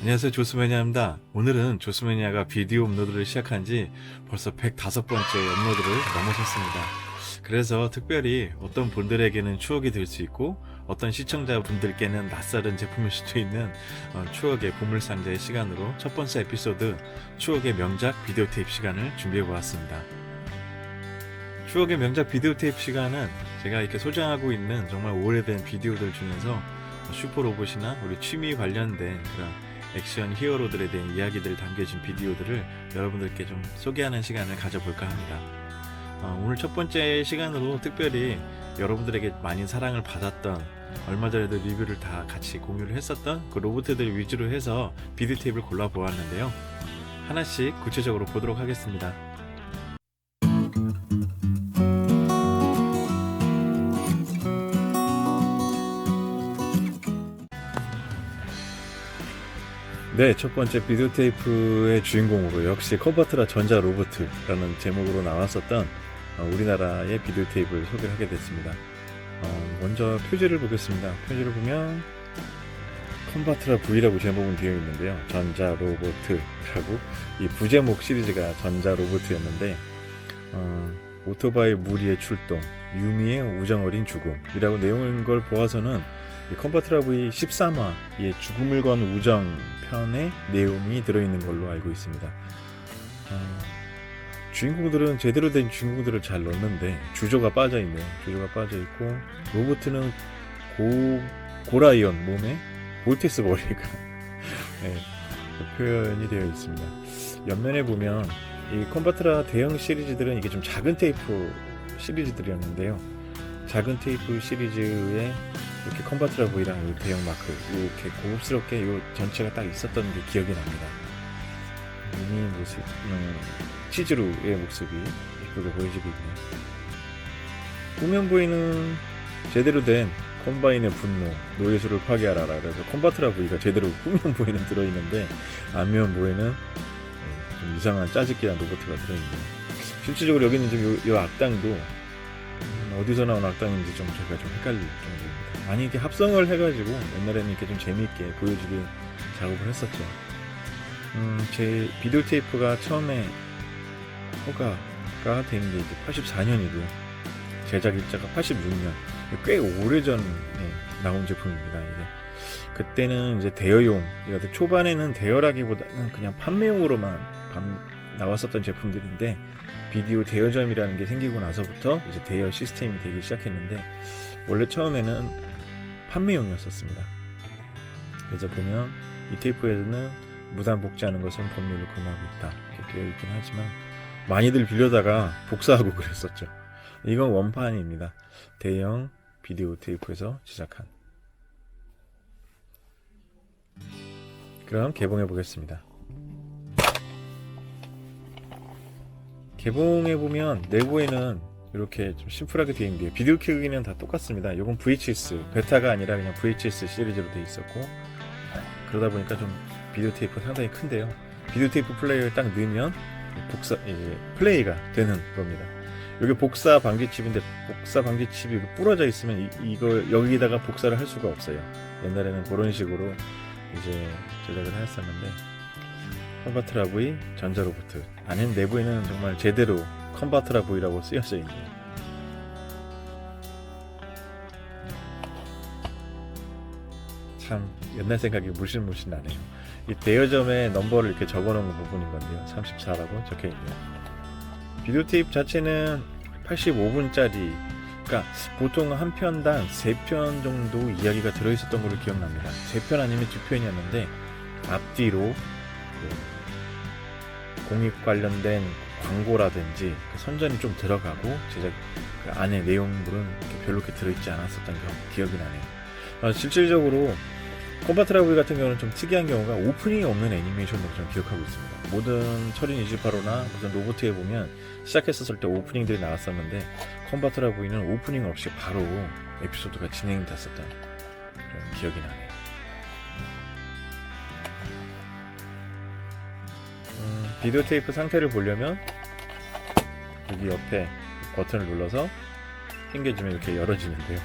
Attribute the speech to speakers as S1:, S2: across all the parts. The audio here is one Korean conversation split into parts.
S1: 안녕하세요, 조스매니아입니다. 오늘은 조스매니아가 비디오 업로드를 시작한 지 벌써 105번째 업로드를 넘어섰습니다. 그래서 특별히 어떤 분들에게는 추억이 될 수 있고 어떤 시청자분들께는 낯설은 제품일 수도 있는 추억의 보물상자의 시간으로 첫 번째 에피소드 추억의 명작 비디오 테이프 시간을 준비해 보았습니다. 추억의 명작 비디오 테이프 시간은 제가 이렇게 소장하고 있는 정말 오래된 비디오들 중에서 슈퍼로봇이나 우리 취미 관련된 그런 액션 히어로들에 대한 이야기들을 담겨진 비디오들을 여러분들께 좀 소개하는 시간을 가져볼까 합니다. 오늘 첫 번째 시간으로 특별히 여러분들에게 많이 사랑을 받았던, 얼마 전에도 리뷰를 다 같이 공유를 했었던 그 로봇들 위주로 해서 비디오 테이프를 골라보았는데요. 하나씩 구체적으로 보도록 하겠습니다. 네, 첫 번째 비디오 테이프의 주인공으로 역시 컨버트라 전자 로보트라는 제목으로 나왔었던 우리나라의 비디오 테이프를 소개를 하게 됐습니다. 먼저 표지를 보겠습니다. 표지를 보면 컨버트라 V라고 제목은 되어 있는데요. 전자 로보트라고, 이 부제목 시리즈가 전자 로보트였는데 오토바이 무리의 출동, 유미의 우정 어린 죽음이라고 내용인 걸 보아서는 이 컨버트라 V 13화 의 죽음을 건 우정 편의 내용이 들어있는 걸로 알고 있습니다. 주인공들은 제대로 된 주인공들을 잘 넣는데 주조가 빠져있네요. 주조가 빠져있고 로보트는 고라이언 몸에 볼테스 머리가 네, 표현이 되어 있습니다. 옆면에 보면 이 컨버트라 대형 시리즈들은 이게 좀 작은 테이프 시리즈들이었는데요. 작은 테이프 시리즈에 이렇게 컨버트라 V랑 대형 마크 이렇게 고급스럽게 이 전체가 딱 있었던 게 기억이 납니다. 미니 모습, 치즈루의 모습이 예쁘게 보여지고 있네요. 후면 보이는 제대로 된 컴바인의 분노, 노예수를 파괴하라. 그래서 컨버트라 V가 제대로 후면 보이는 들어있는데 앞면 보이는 좀 이상한 짜집기한 로봇가 들어있네요. 실질적으로 여기는 지금 요 악당도 어디서 나온 악당인지 좀 제가 좀 헷갈릴 정도입니다. 많이 이렇게 합성을 해가지고 옛날에는 이렇게 좀 재미있게 보여주게 작업을 했었죠. 제 비디오 테이프가 처음에 허가가 된 게 이제 84년이고요. 제작 일자가 86년. 꽤 오래전에 나온 제품입니다. 이게 그때는 이제 대여용, 초반에는 대여라기보다는 그냥 판매용으로만 나왔었던 제품들인데 비디오 대여점이라는 게 생기고 나서부터 이제 대여 시스템이 되기 시작했는데 원래 처음에는 판매용이었었습니다. 그래서 보면 이 테이프에는 무단 복제하는 것은 법률로 금하고 있다 이렇게 되어 있긴 하지만 많이들 빌려다가 복사하고 그랬었죠. 이건 원판입니다. 대형 비디오 테이프에서 제작한. 그럼 개봉해 보겠습니다. 개봉해 보면 내부에는 이렇게 좀 심플하게 되어 있는데요. 비디오 크기는 다 똑같습니다. 이건 VHS 베타가 아니라 그냥 VHS 시리즈로 되어 있었고, 그러다 보니까 좀 비디오 테이프가 상당히 큰데요. 비디오 테이프 플레이어를 딱 넣으면 플레이가 되는 겁니다. 이게 복사 방지 칩인데 복사 방지 칩이 부러져 있으면 이걸 여기다가 복사를 할 수가 없어요. 옛날에는 그런 식으로 이제 제작을 했었는데 컨버트라 V 전자 로봇 안에 내부에는 정말 제대로 컨버트라 V라고 쓰여져 있네요. 참 옛날 생각이 물씬물씬 나네요. 이 대여점에 넘버를 이렇게 적어놓은 부분인 건데요. 34라고 적혀 있네요. 비디오 테이프 자체는 85분짜리, 그러니까 보통 한 편당 3편 정도 이야기가 들어있었던 걸로 기억납니다. 3편 아니면 2편이었는데 앞뒤로 공익 관련된 광고라든지 선전이 좀 들어가고 제작 그 안에 내용물은 별로 이렇게 들어있지 않았었던 기억이 나네요. 실질적으로 컨버트라 V 같은 경우는 좀 특이한 경우가 오프닝이 없는 애니메이션으로 좀 기억하고 있습니다. 모든 철인 28호나 무슨 로보트에 보면 시작했었을 때 오프닝들이 나왔었는데 컨버트라 V는 오프닝 없이 바로 에피소드가 진행됐었던 그런 기억이 나네요. 비디오 테이프 상태를 보려면 여기 옆에 버튼을 눌러서 당겨주면 이렇게 열어지는데요.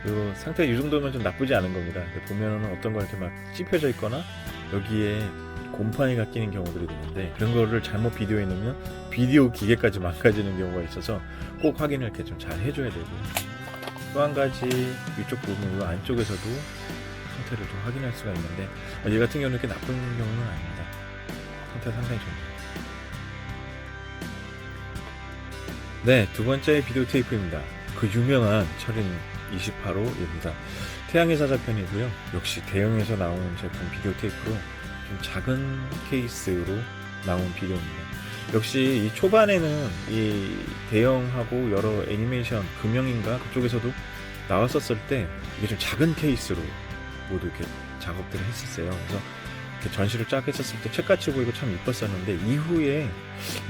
S1: 이 상태 이 정도면 좀 나쁘지 않은 겁니다. 근데 보면은 어떤 거 이렇게 막 찝혀져 있거나 여기에 곰팡이가 끼는 경우들이 있는데 그런 거를 잘못 비디오에 넣으면 비디오 기계까지 망가지는 경우가 있어서 꼭 확인을 이렇게 좀 잘 해줘야 되고, 또 한 가지 위쪽 부분, 이 안쪽에서도 상태를 좀 확인할 수가 있는데 얘 같은 경우는 그렇게 나쁜 경우는 아닙니다. 상태가 상당히 좋습니다. 네, 두 번째 비디오 테이프입니다. 그 유명한 철인 28호입니다. 태양의 사자편이고요. 역시 대형에서 나온 제품 비디오 테이프로 좀 작은 케이스로 나온 비디오입니다. 역시 이 초반에는 이 대형하고 여러 애니메이션 금형인가 그쪽에서도 나왔었을 때 이게 좀 작은 케이스로 모두 이렇게 작업들을 했었어요. 그래서 이렇게 전시를 쫙 했었을 때 책같이 보이고 참 이뻤었는데, 이후에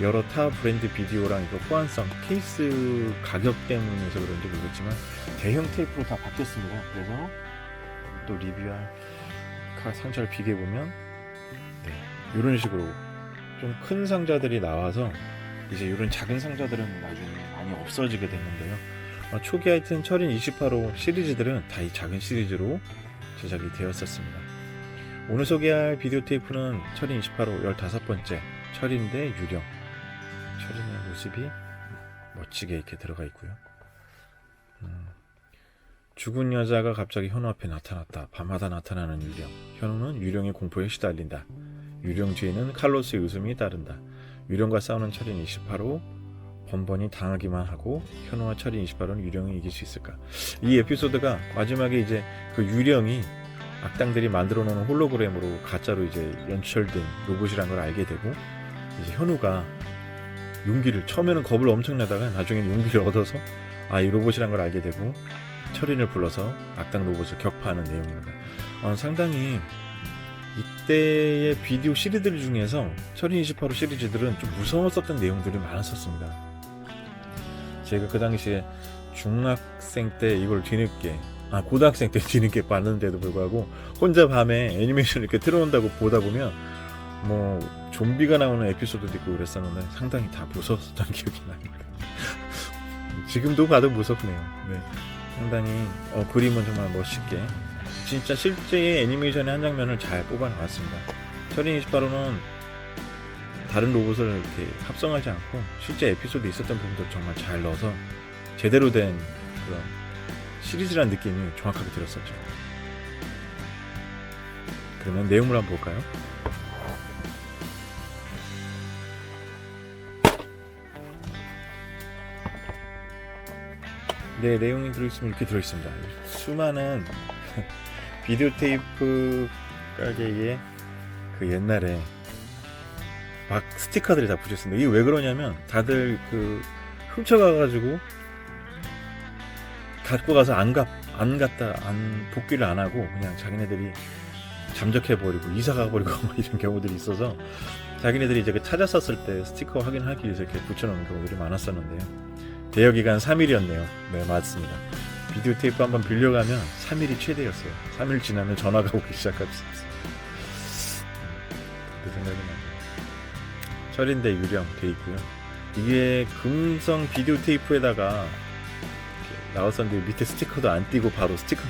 S1: 여러 타 브랜드 비디오랑 이거 호환성 케이스 가격 때문에서 그런지 모르겠지만 대형 테이프로 다 바뀌었습니다. 그래서 또 리뷰할 상자를 비교해보면 이런 식으로 좀 큰 상자들이 나와서 이제 이런 작은 상자들은 나중에 많이 없어지게 됐는데요. 초기 하여튼 철인 28호 시리즈들은 다 이 작은 시리즈로 제작이 되었었습니다. 오늘 소개할 비디오 테이프는 철인 28호 15번째 철인 대 유령. 철인의 모습이 멋지게 이렇게 들어가 있고요. 죽은 여자가 갑자기 현우 앞에 나타났다. 밤마다 나타나는 유령. 현우는 유령의 공포에 시달린다. 유령 뒤에는 칼로스의 웃음이 따른다. 유령과 싸우는 철인 28호. 번번이 당하기만 하고 현우와 철인 28호는 유령을 이길 수 있을까? 이 에피소드가 마지막에 이제 그 유령이 악당들이 만들어 놓은 홀로그램으로 가짜로 이제 연출된 로봇이란 걸 알게 되고, 이제 현우가 용기를, 처음에는 겁을 엄청 내다가 나중에는 용기를 얻어서 이 로봇이란 걸 알게 되고 철인을 불러서 악당 로봇을 격파하는 내용입니다. 상당히 이때의 비디오 시리즈들 중에서 철인 28호 시리즈들은 좀 무서웠었던 내용들이 많았었습니다. 제가 그 당시에 중학생 때 이걸 뒤늦게, 고등학생 때 뒤늦게 봤는데도 불구하고 혼자 밤에 애니메이션 이렇게 틀어놓는다고 보다 보면 뭐 좀비가 나오는 에피소드도 있고 그랬었는데 상당히 다 무서웠던 기억이 납니다. 지금도 봐도 무섭네요. 네. 상당히 그림은 정말 멋있게, 진짜 실제 애니메이션의 한 장면을 잘 뽑아 나왔습니다. 철인 28호는 다른 로봇을 이렇게 합성하지 않고 실제 에피소드 있었던 부분도 정말 잘 넣어서 제대로 된 그런 시리즈라는 느낌이 정확하게 들었었죠. 그러면 내용을 한번 볼까요? 네, 내용이 들어있으면 이렇게 들어있습니다. 수많은 비디오 테이프 가게에 그 옛날에 막 스티커들이 다 붙였습니다. 이게 왜 그러냐면 다들 그 훔쳐가가지고 갖고 가서 복귀를 안 하고 그냥 자기네들이 잠적해버리고 이사 가버리고 이런 경우들이 있어서 자기네들이 이제 찾았었을 때 스티커 확인하기 위해서 이렇게 붙여놓는 경우들이 많았었는데요. 대여기간 3일이었네요. 네, 맞습니다. 비디오 테이프 한번 빌려가면 3일이 최대였어요. 3일 지나면 전화가 오기 시작했었어요. 그 생각이 나요. 철인 대 유령 돼 있고요. 이게 금성 비디오 테이프에다가 나왔었는데 밑에 스티커도 안 띄고 바로 스티커가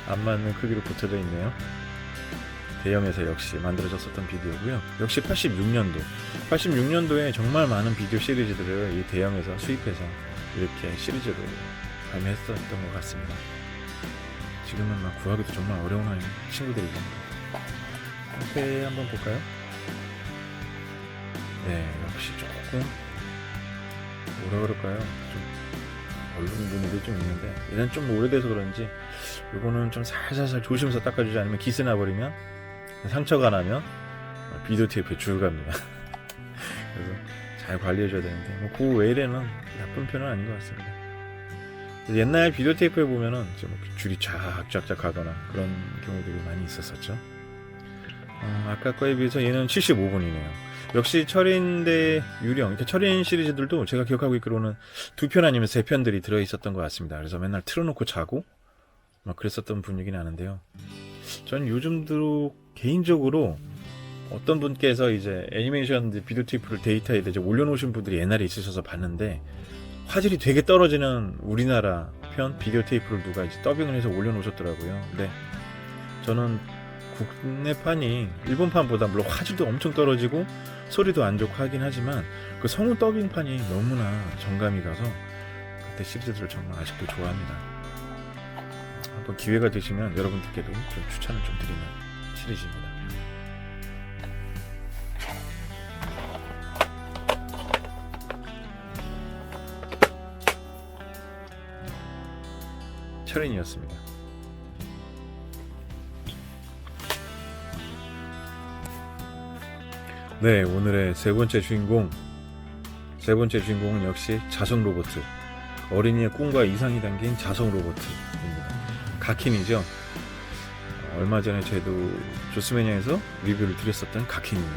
S1: 안 맞는 크기로 붙여져 있네요. 대형에서 역시 만들어졌었던 비디오고요. 역시 86년도에 정말 많은 비디오 시리즈들을 이 대형에서 수입해서 이렇게 시리즈로 발매했었던 것 같습니다. 지금은 막 구하기도 정말 어려운 친구들이죠. 앞에 한번 볼까요? 네, 역시 조금 뭐라 그럴까요? 좀 얼룩 부분들이 좀 있는데, 얘는 좀 오래돼서 그런지 이거는 좀 살살 조심해서 닦아주지 않으면 기스 나버리면, 상처가 나면 비디오 테이프에 줄 갑니다. 그래서 잘 관리해줘야 되는데 뭐 그 외에는 나쁜 편은 아닌 것 같습니다. 옛날 비디오 테이프에 보면은 이제 뭐 줄이 쫙쫙쫙 가거나 그런 경우들이 많이 있었었죠. 아까 거에 비해서 얘는 75분이네요. 역시 철인 대 유령, 이렇게 철인 시리즈들도 제가 기억하고 있기로는 2편 아니면 3편들이 들어있었던 것 같습니다. 그래서 맨날 틀어놓고 자고 막 그랬었던 분위기 나는데요. 전 요즘도 개인적으로 어떤 분께서 이제 애니메이션 비디오 테이프를 데이터에 이제 올려놓으신 분들이 옛날에 있으셔서 봤는데, 화질이 되게 떨어지는 우리나라 편 비디오 테이프를 누가 이제 더빙을 해서 올려놓으셨더라고요. 근데 저는 국내판이 일본판보다 물론 화질도 엄청 떨어지고 소리도 안 좋고 하긴 하지만 그 성우 더빙판이 너무나 정감이 가서 그때 시리즈들을 정말 아직도 좋아합니다. 한번 기회가 되시면 여러분들께도 좀 추천을 좀 드리는 시리즈입니다. 철인이었습니다. 네, 오늘의 세 번째 주인공은 역시 자성 로봇, 어린이의 꿈과 이상이 담긴 자성 로봇입니다. 가킨이죠. 얼마 전에 저희도 조스매니아에서 리뷰를 드렸었던 가킨입니다.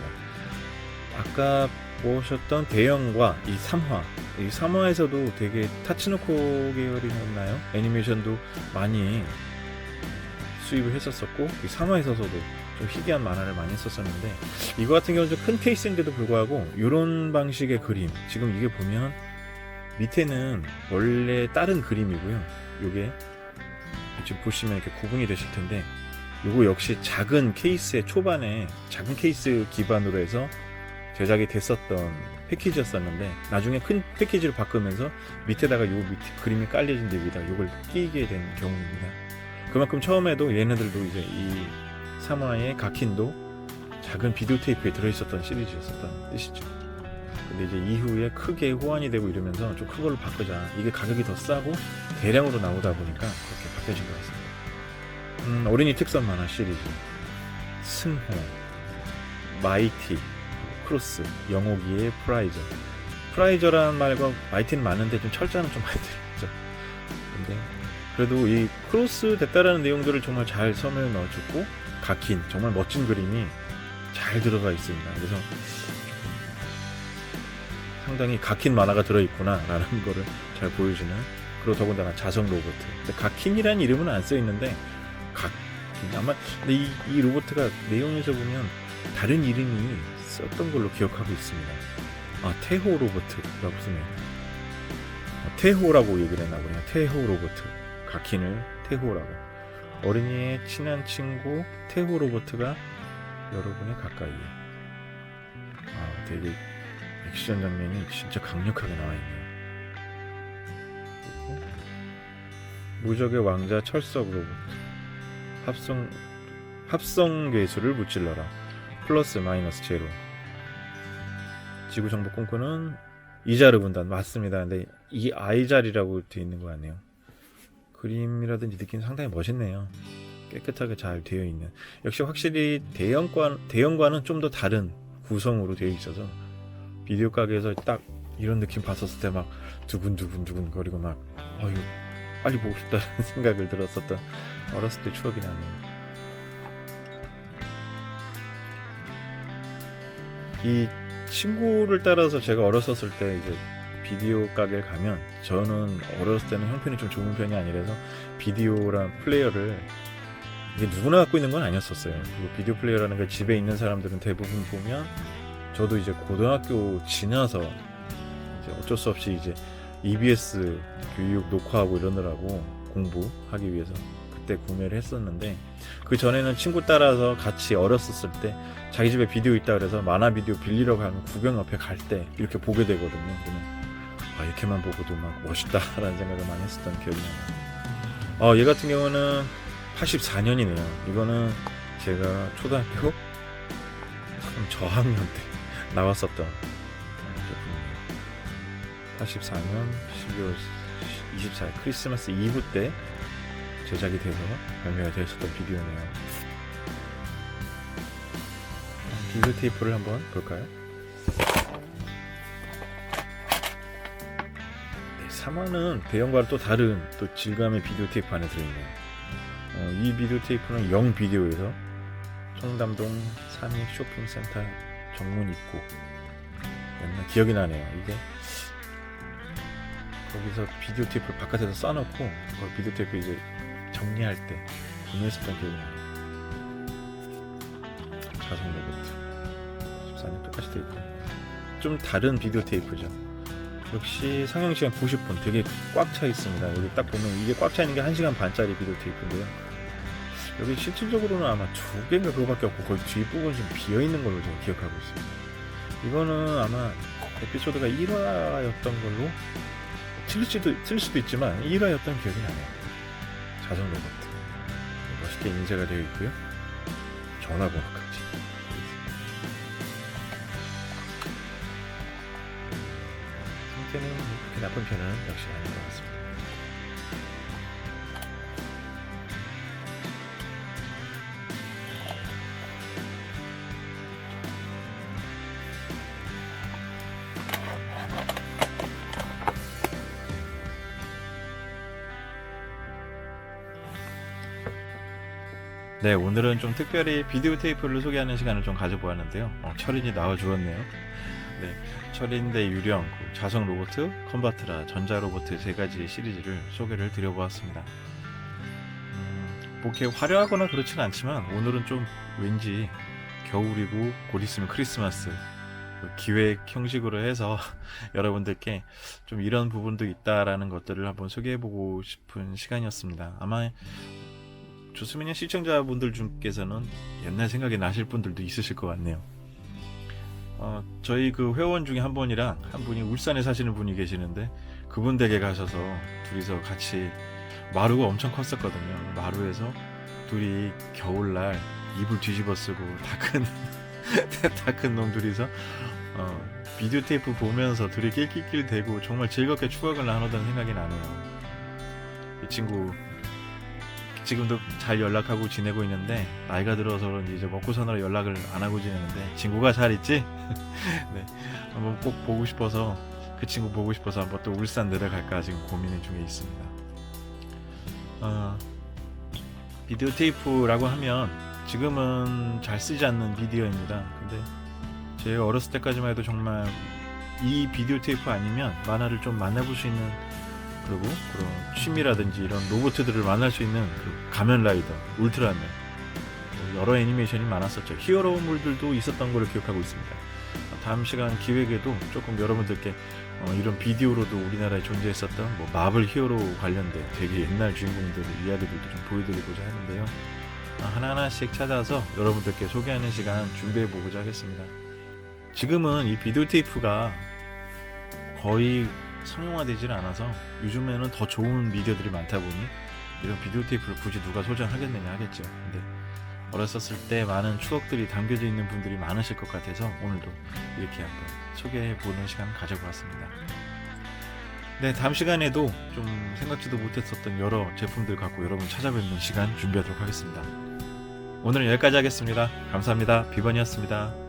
S1: 아까 보셨던 대형과 이 3화, 이 3화에서도 되게 타츠노코 계열이었나요? 애니메이션도 많이 수입을 했었었고, 이 3화에서도 좀 희귀한 만화를 많이 했었었는데, 이거 같은 경우는 좀 큰 케이스인데도 불구하고 이런 방식의 그림, 지금 이게 보면 밑에는 원래 다른 그림이고요. 요게 지금 보시면 이렇게 구분이 되실 텐데, 요거 역시 작은 케이스의 초반에 작은 케이스 기반으로 해서 제작이 됐었던 패키지였었는데, 나중에 큰 패키지로 바꾸면서 밑에다가 요 밑에 그림이 깔려진 데에다 요걸 끼게 된 경우입니다. 그만큼 처음에도 얘네들도 이제 이 3화의 가킨도 작은 비디오 테이프에 들어있었던 시리즈였었던 뜻이죠. 근데 이제 이후에 크게 호환이 되고 이러면서 좀 큰 걸로 바꾸자, 이게 가격이 더 싸고 대량으로 나오다 보니까 그렇게 바뀌어진 것 같습니다. 어린이 특선 만화 시리즈 승호, 마이티, 크로스, 영호기의 프라이저라는 말과 마이티는 많은데 좀 철자는 좀 많이 들었죠. 근데 그래도 이 크로스 됐다라는 내용들을 정말 잘 섬을 넣어줬고, 가킨 정말 멋진 그림이 잘 들어가 있습니다. 그래서 상당히 가킨 만화가 들어있구나 라는 거를 잘 보여주는, 그리고 더군다나 자성 로봇. 근데 가킨이라는 이름은 안 써있는데 가킨, 아마 근데 이 로봇가 내용에서 보면 다른 이름이 썼던 걸로 기억하고 있습니다. 태호 로봇이라고 쓰네요. 태호라고 얘기를 했나 보네요. 태호 로봇. 가킨을 태호라고. 어린이의 친한 친구 태호 로봇가 여러분의 가까이에. 되게 액션 장면이 진짜 강력하게 나와 있네요. 무적의 왕자 철석 로봇. 합성 괴수를 무찔러라. 플러스 마이너스 제로. 지구 정복 꿈꾸는 이자르 군단 맞습니다. 근데 이 아이자리라고 되어 있는 거 같네요. 그림이라든지 느낌 상당히 멋있네요. 깨끗하게 잘 되어 있는. 역시 확실히 대형과는 좀 더 다른 구성으로 되어 있어서 비디오 가게에서 딱 이런 느낌 봤었을 때 막 두근두근 거리고 막 이거 빨리 보고 싶다는 생각을 들었었던 어렸을 때 추억이 나네요. 이 친구를 따라서 제가 어렸었을 때 이제 비디오 가게를 가면, 저는 어렸을 때는 형편이 좀 좋은 편이 아니라서 비디오랑 플레이어를 이게 누구나 갖고 있는 건 아니었었어요. 그리고 비디오 플레이어라는 걸 집에 있는 사람들은 대부분 보면, 저도 이제 고등학교 지나서 이제 어쩔 수 없이 이제 EBS 교육 녹화하고 이러느라고 공부하기 위해서 그때 구매를 했었는데, 그 전에는 친구 따라서 같이 어렸었을 때 자기 집에 비디오 있다 그래서 만화 비디오 빌리러 가면 구경 옆에 갈 때 이렇게 보게 되거든요. 그러면 이렇게만 보고도 막 멋있다라는 생각을 많이 했었던 기억이 나요. 얘 같은 경우는 84년이네요. 이거는 제가 초등학교 저학년 때 나왔었던 제품이에요. 84년 12월 24일 크리스마스 이브 때 제작이 돼서 발매가 되었었던 비디오네요. 비디오 테이프를 한번 볼까요? 3화는 대형과는 또 다른 또 질감의 비디오 테이프 안에 들어있네요. 이 비디오 테이프는 영비디오에서 청담동 삼익 쇼핑센터 정문 입구 옛날 기억이 나네요. 이게 거기서 비디오 테이프를 바깥에서 써놓고 그 비디오 테이프 이제 정리할 때 구매했었던 기억이 나요. 자성 로봇 14년 똑같이 되어 있고 좀 다른 비디오 테이프죠. 역시 상영시간 90분 되게 꽉 차 있습니다. 여기 딱 보면 이게 꽉 차 있는 게 1시간 반짜리 비디오 테이프인데요. 여기 실질적으로는 아마 2개인가 그거밖에 없고 거의 뒷부분이 좀 비어있는 걸로 제가 기억하고 있습니다. 이거는 아마 에피소드가 1화였던 걸로 틀릴 수도 있지만 1화였던 기억이 나네요. 자동 로봇 멋있게 인쇄가 되어 있고요. 전화번호까지. 상태는 그렇게 나쁜 편은 역시 아닌 것 같습니다. 네, 오늘은 좀 특별히 비디오 테이프를 소개하는 시간을 좀 가져보았는데요. 철인이 나와주었네요. 네, 철인 대 유령, 자석 로봇, 컨바트라, 전자 로봇 3가지 시리즈를 소개를 드려보았습니다. 뭐 이렇게 화려하거나 그렇진 않지만 오늘은 좀 왠지 겨울이고 곧 있으면 크리스마스 기획 형식으로 해서 여러분들께 좀 이런 부분도 있다라는 것들을 한번 소개해보고 싶은 시간이었습니다. 아마 조수민의 시청자분들 중께서는 옛날 생각이 나실 분들도 있으실 것 같네요. 저희 그 회원 중에 한 분이 울산에 사시는 분이 계시는데 그분 댁에 가셔서 둘이서 같이 마루가 엄청 컸었거든요. 마루에서 둘이 겨울날 이불 뒤집어 쓰고 다 큰 놈 둘이서 비디오 테이프 보면서 둘이 낄낄낄 대고 정말 즐겁게 추억을 나누던 생각이 나네요. 이 친구 지금도 잘 연락하고 지내고 있는데 나이가 들어서 그런지 이제 먹고 사느라 연락을 안 하고 지내는데 친구가 잘 있지? 네, 한번 꼭 보고 싶어서 그 친구 보고 싶어서 한번 또 울산 내려갈까 지금 고민 중에 있습니다. 비디오 테이프라고 하면 지금은 잘 쓰지 않는 미디어입니다. 근데 제가 어렸을 때까지만 해도 정말 이 비디오 테이프 아니면 만화를 좀 만나볼 수 있는 그리고 그런 취미라든지 이런 로봇들을 만날 수 있는 그 가면라이더, 울트라맨 여러 애니메이션이 많았었죠. 히어로물들도 있었던 걸 기억하고 있습니다. 다음 시간 기획에도 조금 여러분들께 이런 비디오로도 우리나라에 존재했었던 뭐 마블 히어로 관련된 되게 옛날 주인공들 이야기들도 좀 보여드리고자 하는데요. 하나하나씩 찾아서 여러분들께 소개하는 시간 준비해보고자 하겠습니다. 지금은 이 비디오 테이프가 거의 상용화되질 않아서 요즘에는 더 좋은 미디어들이 많다 보니 이런 비디오 테이프를 굳이 누가 소장하겠느냐 하겠죠. 근데 어렸었을 때 많은 추억들이 담겨져 있는 분들이 많으실 것 같아서 오늘도 이렇게 한번 소개해보는 시간 가져보았습니다. 네, 다음 시간에도 좀 생각지도 못했었던 여러 제품들 갖고 여러분 찾아뵙는 시간 준비하도록 하겠습니다. 오늘은 여기까지 하겠습니다. 감사합니다. 비번이었습니다.